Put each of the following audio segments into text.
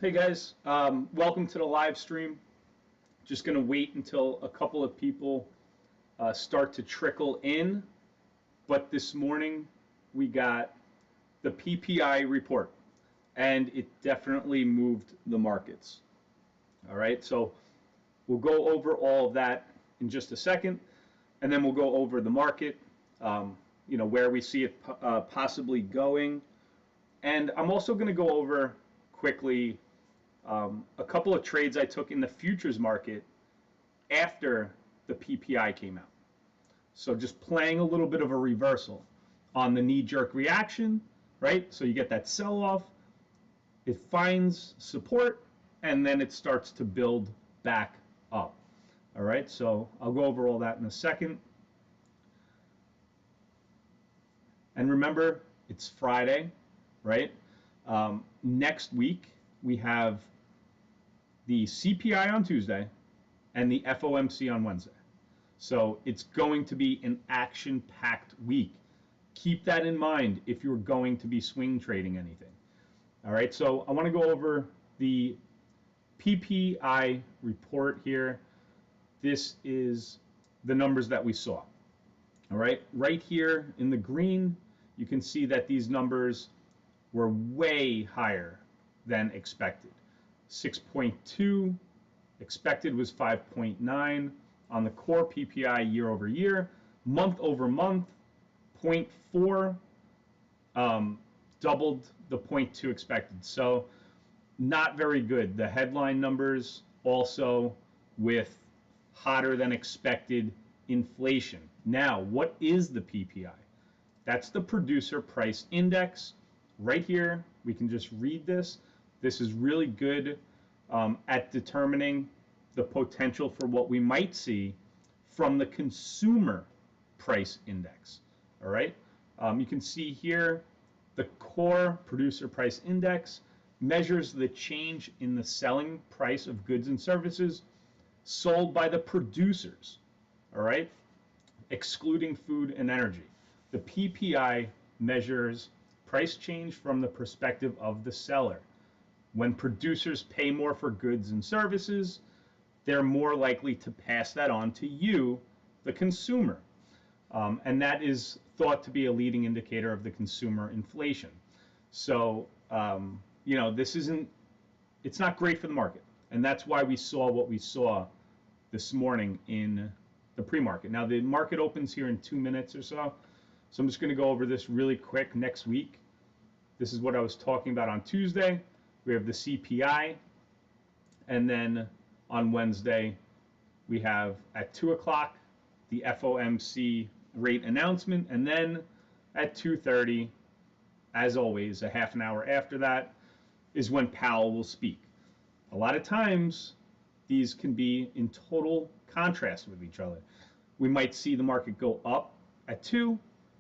Hey guys, welcome to the live stream. Just going to wait until a couple of people start to trickle in. But this morning we got the PPI report, and it definitely moved the markets. All right, so we'll go over all of that in just a second, and then we'll go over the market, where we see it possibly going. And I'm also going to go over quickly a couple of trades I took in the futures market after the PPI came out. So just playing a little bit of a reversal on the knee-jerk reaction, right? So you get that sell-off, it finds support, and then it starts to build back up. All right, so I'll go over all that in a second. And remember, it's Friday, right? Next week, we have the CPI on Tuesday and the FOMC on Wednesday. So it's going to be an action-packed week. Keep that in mind if you're going to be swing trading anything. All right, so I want to go over the PPI report here. This is the numbers that we saw. All right, right here in the green, you can see that these numbers were way higher than expected. 6.2, expected was 5.9 on the core PPI year over year. Month over month, 0.4, doubled the 0.2 expected. So not very good. The headline numbers also with hotter than expected inflation. Now, what is the PPI? That's the producer price index. Right here, we can just read this. This is really good at determining the potential for what we might see from the consumer price index. All right, you can see here the core producer price index measures the change in the selling price of goods and services sold by the producers. All right, excluding food and energy. The PPI measures price change from the perspective of the seller. When producers pay more for goods and services, they're more likely to pass that on to you, the consumer. And that is thought to be a leading indicator of the consumer inflation. So, it's not great for the market. And that's why we saw what we saw this morning in the pre-market. Now, the market opens here in 2 minutes or so. So I'm just going to go over this really quick next week. This is what I was talking about on Tuesday. We have the CPI, and then on Wednesday, we have at 2 o'clock the FOMC rate announcement, and then at 2:30, as always, a half an hour after that, is when Powell will speak. A lot of times, these can be in total contrast with each other. We might see the market go up at 2,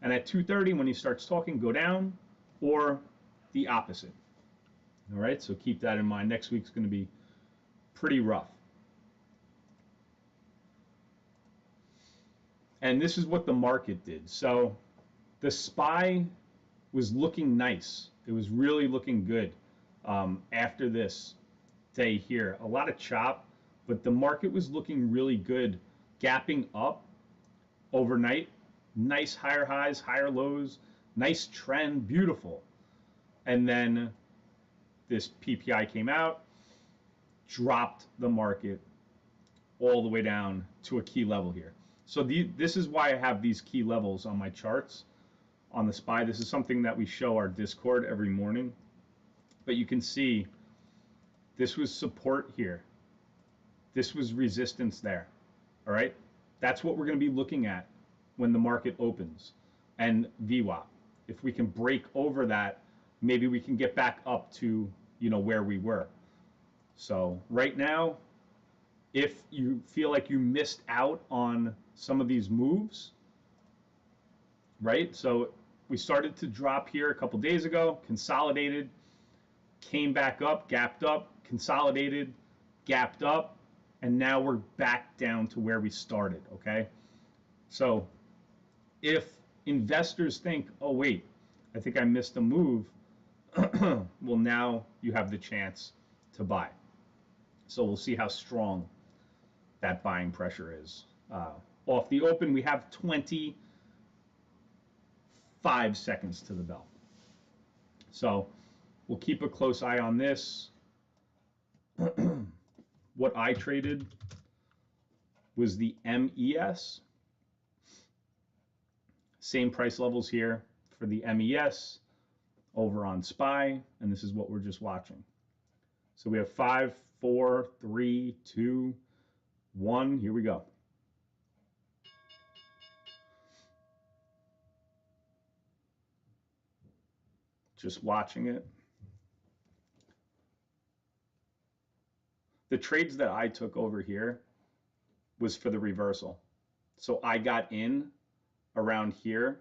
and at 2:30, when he starts talking, go down, or the opposite. All right, so keep that in mind. Next week's going to be pretty rough. And this is what the market did. So the SPY was looking nice. It was really looking good after this day here. A lot of chop, but the market was looking really good, gapping up overnight. Nice higher highs, higher lows, nice trend, beautiful. And then this PPI came out, dropped the market all the way down to a key level here. So this is why I have these key levels on my charts on the SPY. This is something that we show our Discord every morning. But you can see this was support here. This was resistance there. All right? That's what we're going to be looking at when the market opens. And VWAP. If we can break over that, maybe we can get back up to, where we were. So right now, if you feel like you missed out on some of these moves, right? So we started to drop here a couple days ago, consolidated, came back up, gapped up, consolidated, gapped up, and now we're back down to where we started, okay? So if investors think, oh wait, I think I missed a move, well, now you have the chance to buy. So we'll see how strong that buying pressure is. Off the open, we have 25 seconds to the bell. So we'll keep a close eye on this. What I traded was the MES. Same price levels here for the MES over on SPY, and this is what we're just watching. So we have 5, 4, 3, 2, 1. Here we go. Just watching it. The trades that I took over here was for the reversal. So I got in around here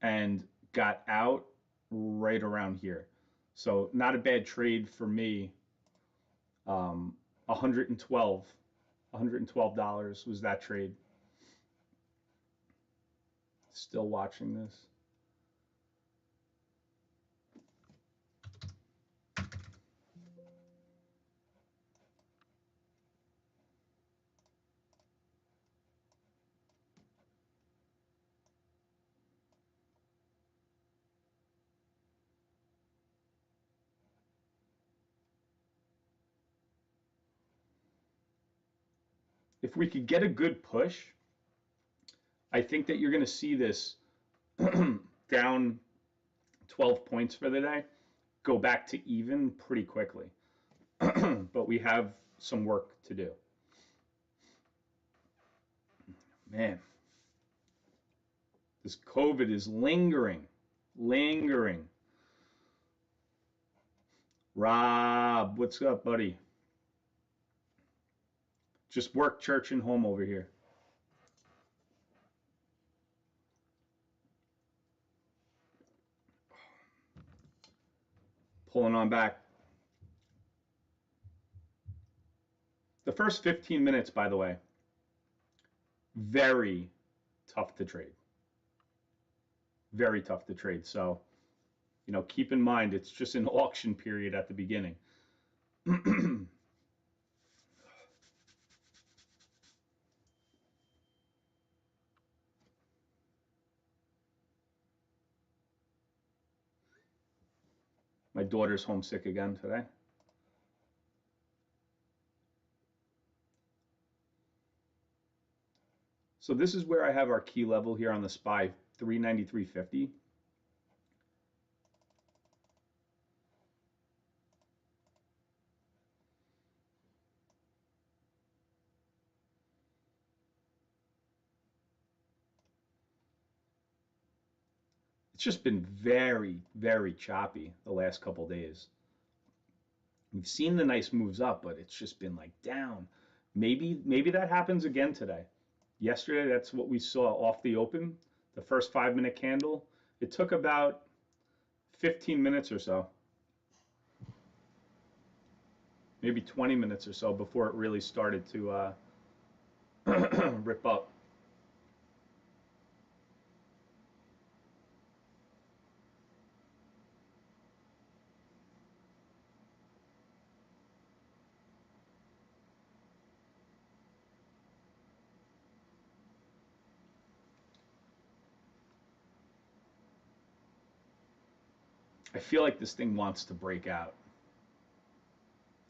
and got out right around here. So not a bad trade for me. $112 was that trade. Still watching this. If we could get a good push, I think that you're going to see this down 12 points for the day, go back to even pretty quickly. But we have some work to do. Man, this COVID is lingering. Rob, what's up, buddy? Just work, church, and home over here. Pulling on back. The first 15 minutes, by the way, very tough to trade. Very tough to trade. So, you know, keep in mind, it's just an auction period at the beginning. My daughter's homesick again today. So this is where I have our key level here on the SPY, 393.50. It's just been very choppy the last couple days. We've seen the nice moves up, but it's just been like down. Maybe that happens again today. Yesterday, that's what we saw off the open, the first 5-minute candle. It took about 15 minutes or so, maybe 20 minutes or so before it really started to rip up. I feel like this thing wants to break out.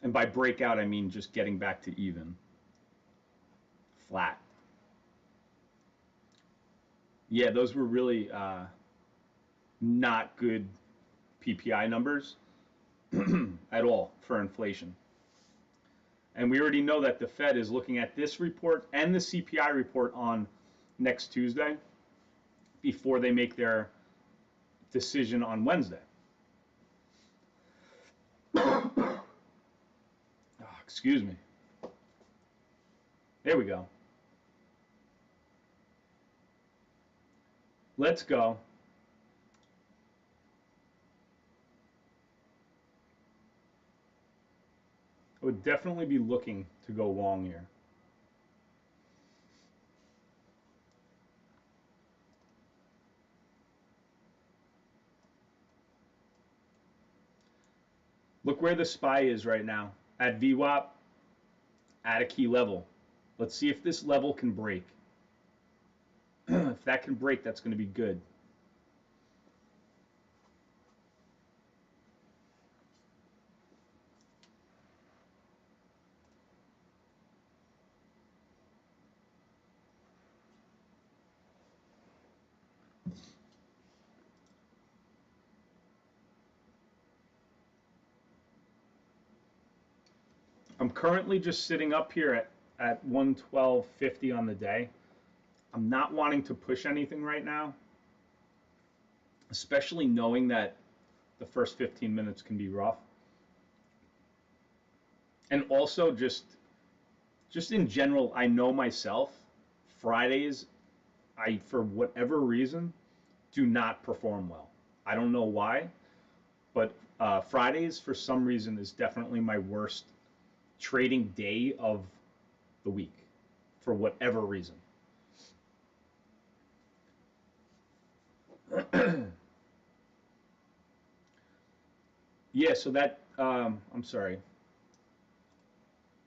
And by breakout, I mean just getting back to even. Flat. Yeah, those were really not good PPI numbers at all for inflation. And we already know that the Fed is looking at this report and the CPI report on next Tuesday before they make their decision on Wednesday. Excuse me. There we go. Let's go. I would definitely be looking to go long here. Look where the SPY is right now. at VWAP at a key level. Let's see if this level can break. If that can break, that's going to be good. I'm currently just sitting up here at 112.50 on the day. I'm not wanting to push anything right now, especially knowing that the first 15 minutes can be rough. And also just in general, I know myself, Fridays, I for whatever reason do not perform well. I don't know why, but Fridays for some reason is definitely my worst trading day of the week for whatever reason. Yeah, so that I'm sorry.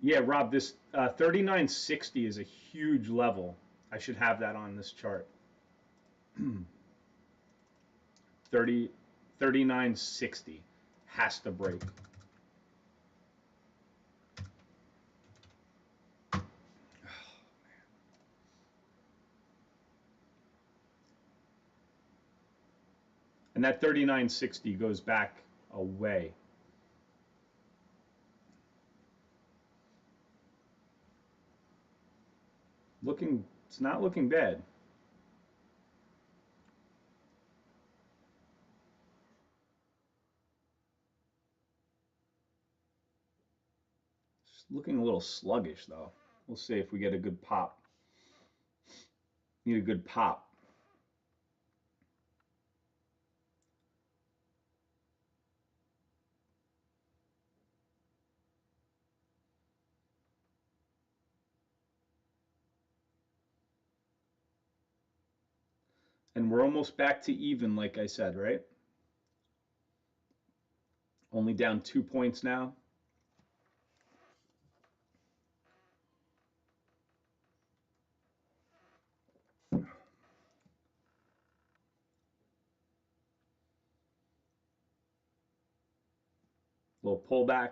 Yeah, Rob, this 3960 is a huge level. I should have that on this chart. 30 3960 has to break. And that 3960 goes back a way. It's not looking bad. It's looking a little sluggish though. We'll see if we get a good pop. Need a good pop. And we're almost back to even, like I said, right? Only down 2 points now. Little pullback.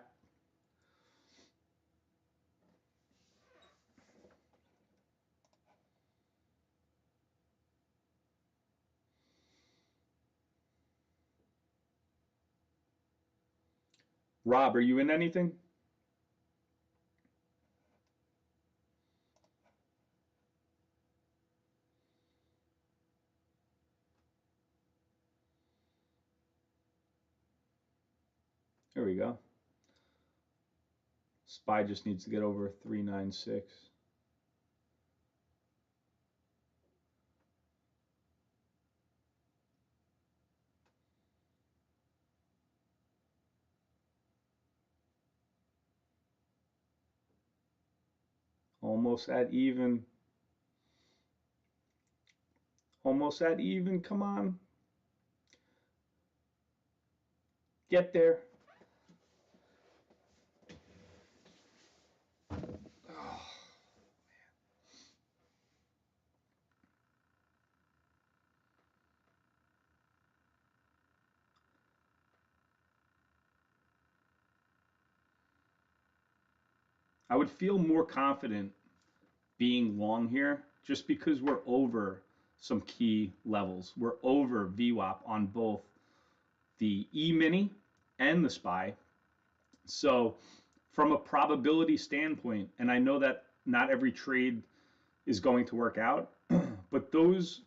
Rob, are you in anything? There we go. SPY just needs to get over 396. Almost at even. Almost at even. Come on. Get there. I would feel more confident being long here just because we're over some key levels. We're over VWAP on both the E-mini and the SPY. So from a probability standpoint, and I know that not every trade is going to work out, but those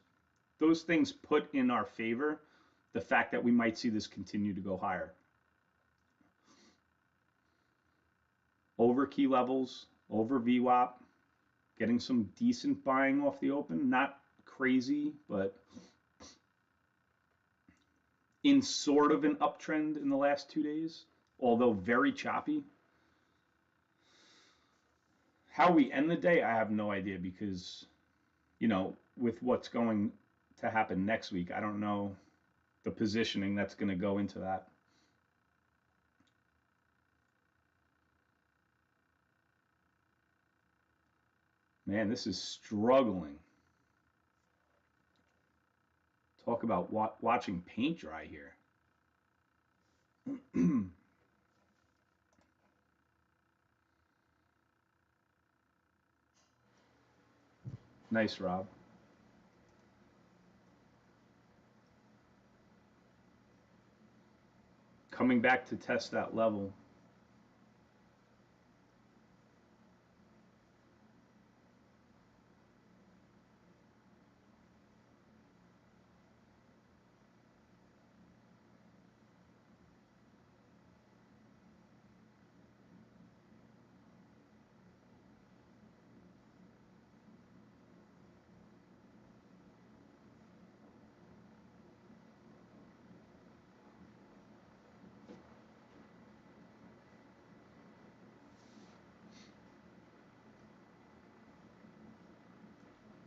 things put in our favor the fact that we might see this continue to go higher. Over key levels, over VWAP, getting some decent buying off the open, not crazy, but in sort of an uptrend in the last 2 days, although very choppy. How we end the day, I have no idea because, with what's going to happen next week, I don't know the positioning that's going to go into that. Man, this is struggling. Talk about watching paint dry here. Nice, Rob. Coming back to test that level.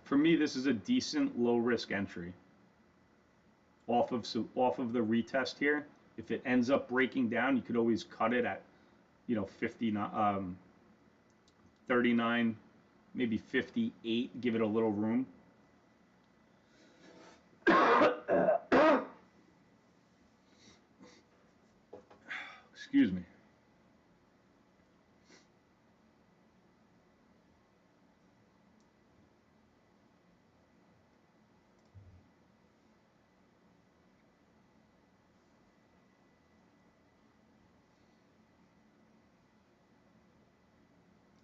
For me, this is a decent low risk entry off of the retest here. If it ends up breaking down, you could always cut it at 50 39, maybe 58. Give it a little room. Excuse me.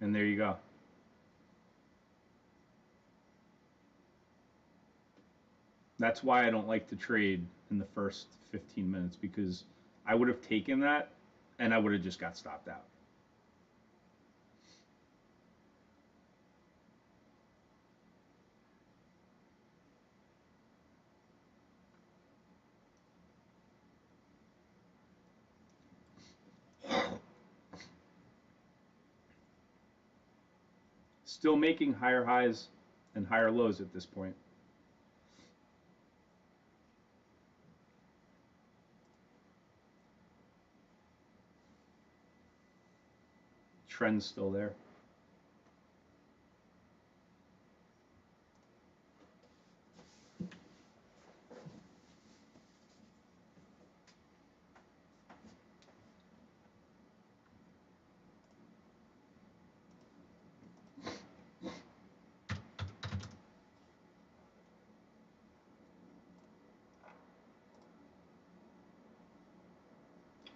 And there you go. That's why I don't like to trade in the first 15 minutes, because I would have taken that and I would have just got stopped out. Still making higher highs and higher lows at this point. Trend's still there.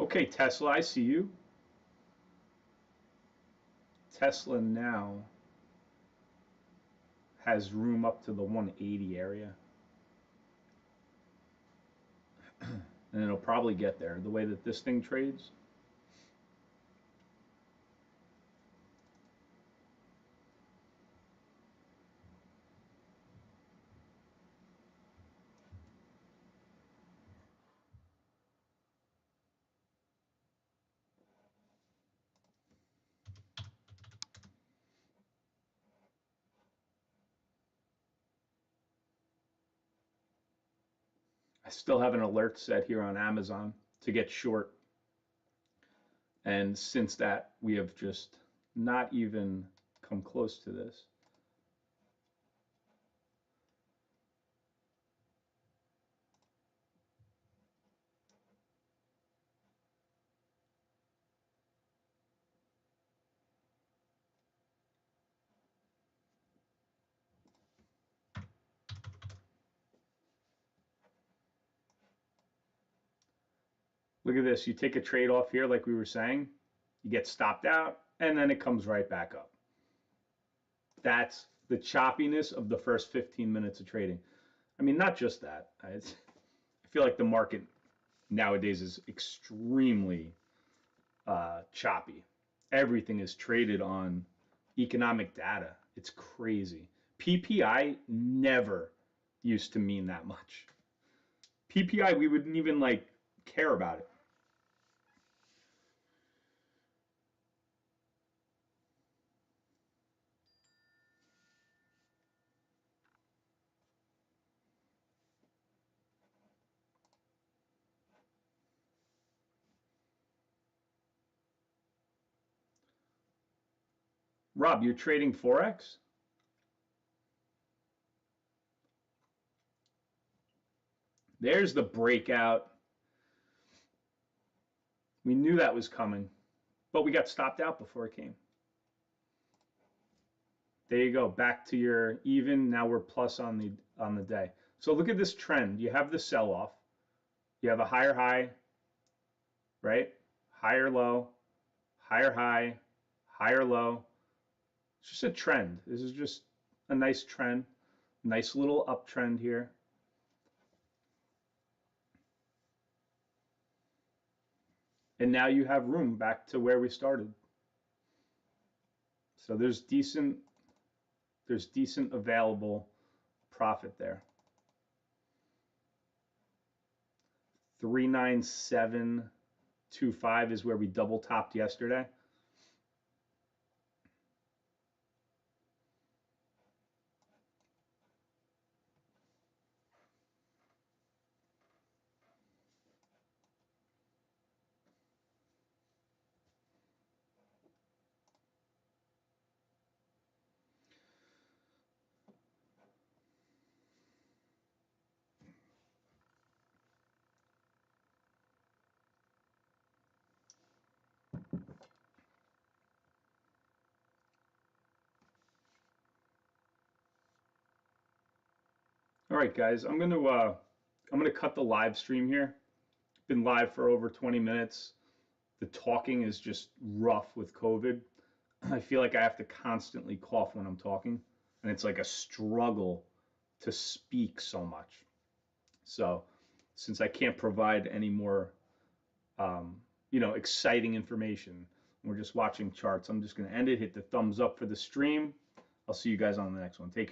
Okay, Tesla, I see you. Tesla now has room up to the 180 area. And it'll probably get there the way that this thing trades. I still have an alert set here on Amazon to get short. And since that, we have just not even come close to this. Look at this. You take a trade off here, like we were saying, you get stopped out, and then it comes right back up. That's the choppiness of the first 15 minutes of trading. I mean, not just that. I feel like the market nowadays is extremely choppy. Everything is traded on economic data. It's crazy. PPI never used to mean that much. PPI, we wouldn't even like care about it. Rob, you're trading Forex? There's the breakout. We knew that was coming, but we got stopped out before it came. There you go, back to your even. Now we're plus on the day. So look at this trend. You have the sell off. You have a higher high, right? Higher low, higher high, higher low. It's just a trend. This is just a nice trend. Nice little uptrend here. And now you have room back to where we started. So there's decent available profit there. 39725 is where we double topped yesterday. All right, guys, I'm gonna cut the live stream here. Been live for over 20 minutes. The talking is just rough with COVID. I feel like I have to constantly cough when I'm talking, and it's like a struggle to speak so much. So, since I can't provide any more, exciting information, we're just watching charts. I'm just gonna end it. Hit the thumbs up for the stream. I'll see you guys on the next one. Take care.